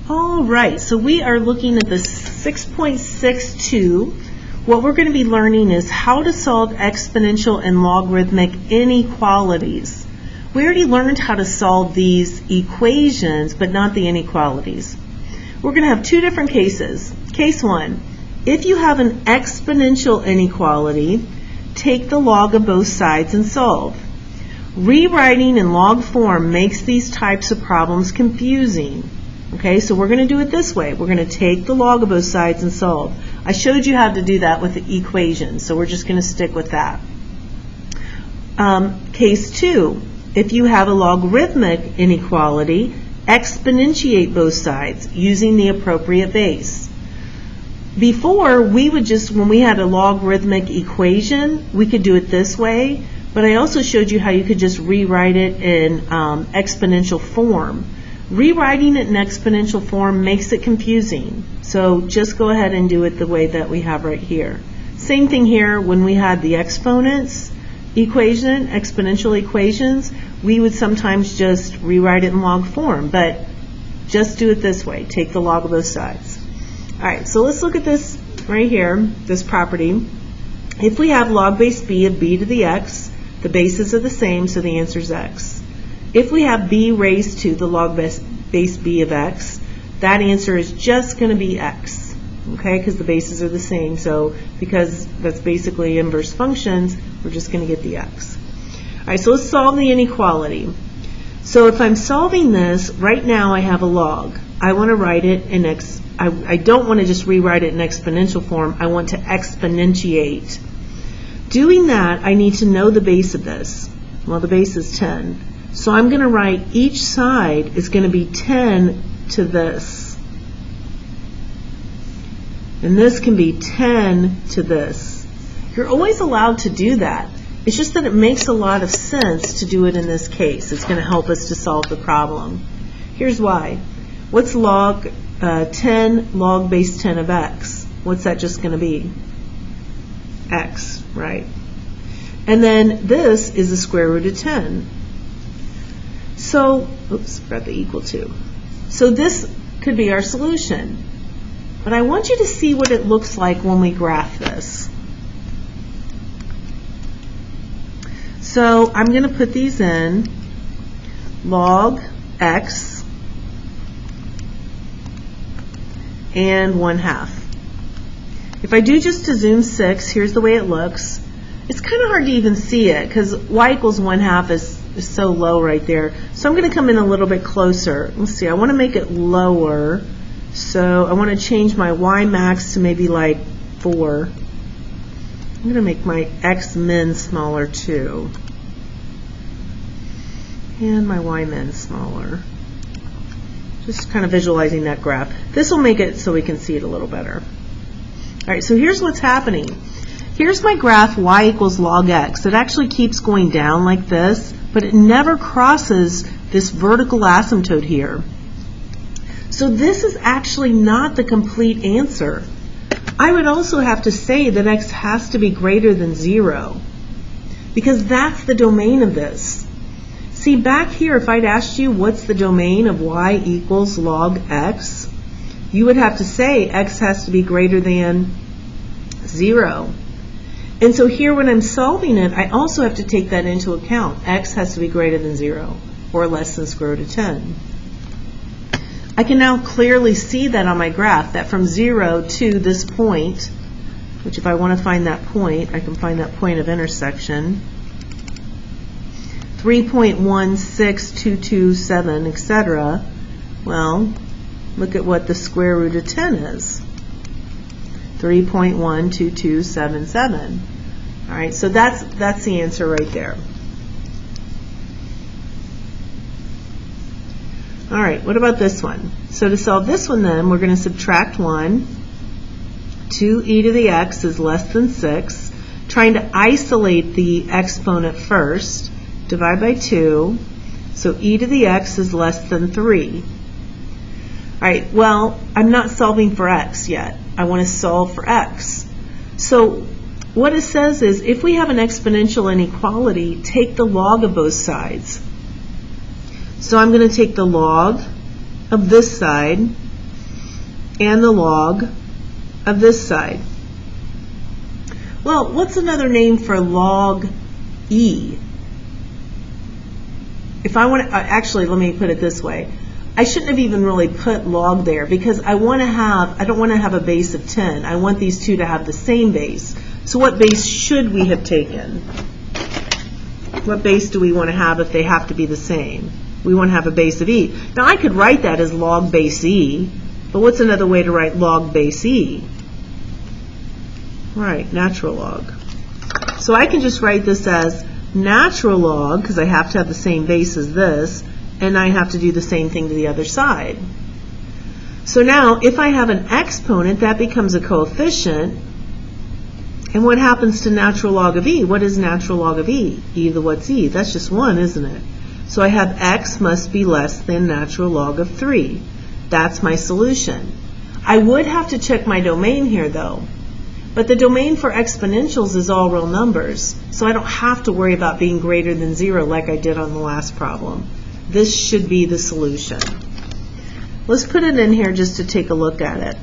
All right, so we are looking at the 6.62. What we're going to be learning is how to solve exponential and logarithmic inequalities. We already learned how to solve these equations, but not the inequalities. We're going to have two different cases. Case 1, if you have an exponential inequality, take the log of both sides and solve. Rewriting in log form makes these types of problems confusing. Okay, so we're going to do it this way. We're going to take the log of both sides and solve. I showed you how to do that with the equation, so we're just going to stick with that. Case 2, if you have a logarithmic inequality, exponentiate both sides using the appropriate base. Before, we would just, when we had a logarithmic equation, we could do it this way, but I also showed you how you could just rewrite it in exponential form. Rewriting it in exponential form makes it confusing, so just go ahead and do it the way that we have right here. Same thing here when we had the exponents equation, exponential equations, we would sometimes just rewrite it in log form, but just do it this way, take the log of both sides. Alright, so let's look at this right here, this property. If we have log base b of b to the x, the bases are the same, so the answer is x. If we have b raised to the log base b of x, that answer is just going to be x, okay, because the bases are the same. So because that's basically inverse functions, we're just going to get the x. All right, so let's solve the inequality. So if I'm solving this, right now I have a log. I want to write it in I don't want to just rewrite it in exponential form. I want to exponentiate. Doing that, I need to know the base of this. Well, the base is 10. So I'm going to write each side is going to be 10 to this. And this can be 10 to this. You're always allowed to do that. It's just that it makes a lot of sense to do it in this case. It's going to help us to solve the problem. Here's why. What's log 10 log base 10 of x? What's that just going to be? X, right? And then this is the square root of 10. So, oops, forgot the equal to. So this could be our solution. But I want you to see what it looks like when we graph this. So I'm going to put these in log x and 1/2. If I do just to zoom 6, here's the way it looks. It's kind of hard to even see it because y equals 1/2 is so low right there. So I'm going to come in a little bit closer. Let's see, I want to make it lower. So I want to change my y max to maybe like 4. I'm going to make my x min smaller too. And my y min smaller. Just kind of visualizing that graph. This will make it so we can see it a little better. All right, so here's what's happening. Here's my graph y equals log x. It actually keeps going down like this, but it never crosses this vertical asymptote here. So this is actually not the complete answer. I would also have to say that x has to be greater than 0 because that's the domain of this. See, back here, if I'd asked you what's the domain of y equals log x, you would have to say x has to be greater than 0. And so here when I'm solving it, I also have to take that into account. X has to be greater than 0 or less than square root of 10. I can now clearly see that on my graph, that from 0 to this point, which if I want to find that point, I can find that point of intersection, 3.16227, etc. Well, look at what the square root of 10 is. 3.12277. All right, so that's the answer right there. All right, what about this one? So to solve this one then, we're going to subtract 1. 2e to the x is less than 6. Trying to isolate the exponent first. Divide by 2. So e to the x is less than 3. All right, well, I'm not solving for x yet. I want to solve for x. So what it says is if we have an exponential inequality, take the log of both sides. So I'm going to take the log of this side and the log of this side. Well, what's another name for log E? If I want to, actually, let me put it this way. I shouldn't have even really put log there because I don't want to have a base of 10. I want these two to have the same base. So what base should we have taken? What base do we want to have if they have to be the same? We want to have a base of E. Now I could write that as log base E, but what's another way to write log base E? Right, natural log. So I can just write this as natural log, because I have to have the same base as this, and I have to do the same thing to the other side. So now, if I have an exponent, that becomes a coefficient. And what happens to natural log of E? What is natural log of E? What's E? That's just 1, isn't it? So I have x must be less than natural log of 3. That's my solution. I would have to check my domain here, though. But the domain for exponentials is all real numbers, so I don't have to worry about being greater than 0 like I did on the last problem. This should be the solution. Let's put it in here just to take a look at it.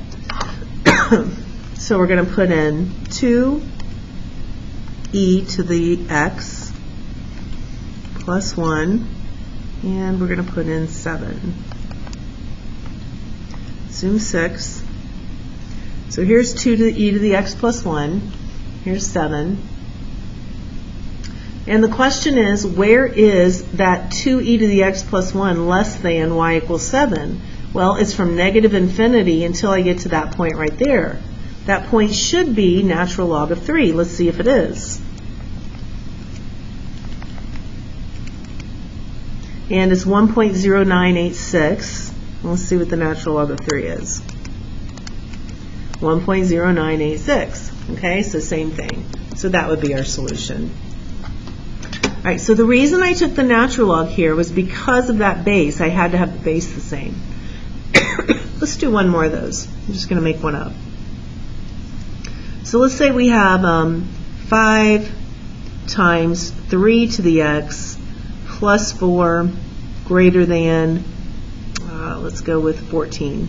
So we're going to put in 2e to the x plus 1, and we're going to put in 7. Assume 6. So here's 2 to the e to the x plus 1. Here's 7. And the question is, where is that 2e to the x plus 1 less than y equals 7? Well, it's from negative infinity until I get to that point right there. That point should be natural log of 3. Let's see if it is. And it's 1.0986. Let's see what the natural log of 3 is. 1.0986. Okay, so same thing. So that would be our solution. All right, so the reason I took the natural log here was because of that base. I had to have the base the same. Let's do one more of those. I'm just going to make one up. So let's say we have 5 times 3 to the x plus 4 greater than, let's go with 14.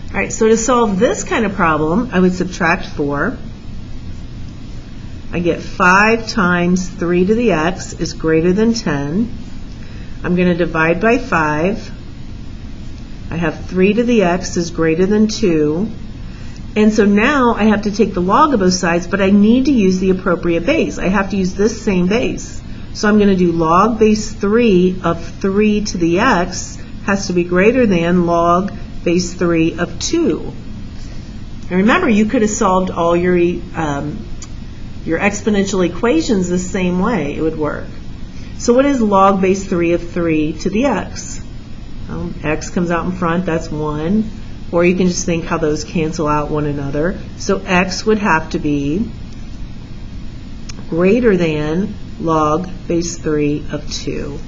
All right, so to solve this kind of problem, I would subtract 4. I get 5 times 3 to the x is greater than 10. I'm going to divide by 5. I have 3 to the x is greater than 2. And so now I have to take the log of both sides, but I need to use the appropriate base. I have to use this same base. So I'm going to do log base 3 of 3 to the x has to be greater than log base 3 of 2. And remember, you could have solved all your exponential equations the same way. It would work. So what is log base 3 of 3 to the x? Well, x comes out in front, that's 1. Or you can just think how those cancel out one another. So x would have to be greater than log base 3 of 2.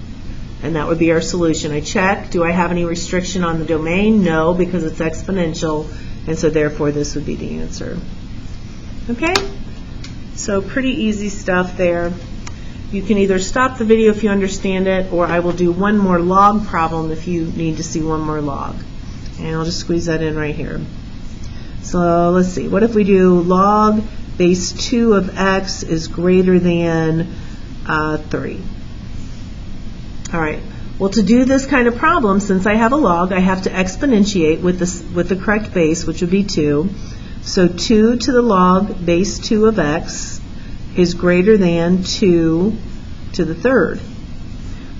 And that would be our solution. I check, do I have any restriction on the domain? No, because it's exponential, and so therefore this would be the answer. Okay? So pretty easy stuff there. You can either stop the video if you understand it, or I will do one more log problem if you need to see one more log. And I'll just squeeze that in right here. So let's see, what if we do log base 2 of x is greater than 3? All right, well, to do this kind of problem, since I have a log, I have to exponentiate with the correct base, which would be 2. So 2 to the log base 2 of x is greater than 2 to the third.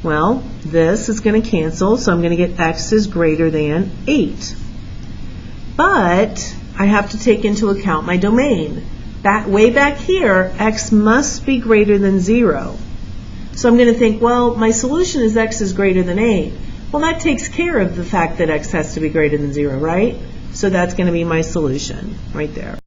Well, this is going to cancel, so I'm going to get x is greater than 8. But I have to take into account my domain. Way back here, x must be greater than 0. So I'm going to think, well, my solution is x is greater than 8. Well, that takes care of the fact that x has to be greater than 0, right? So that's going to be my solution right there.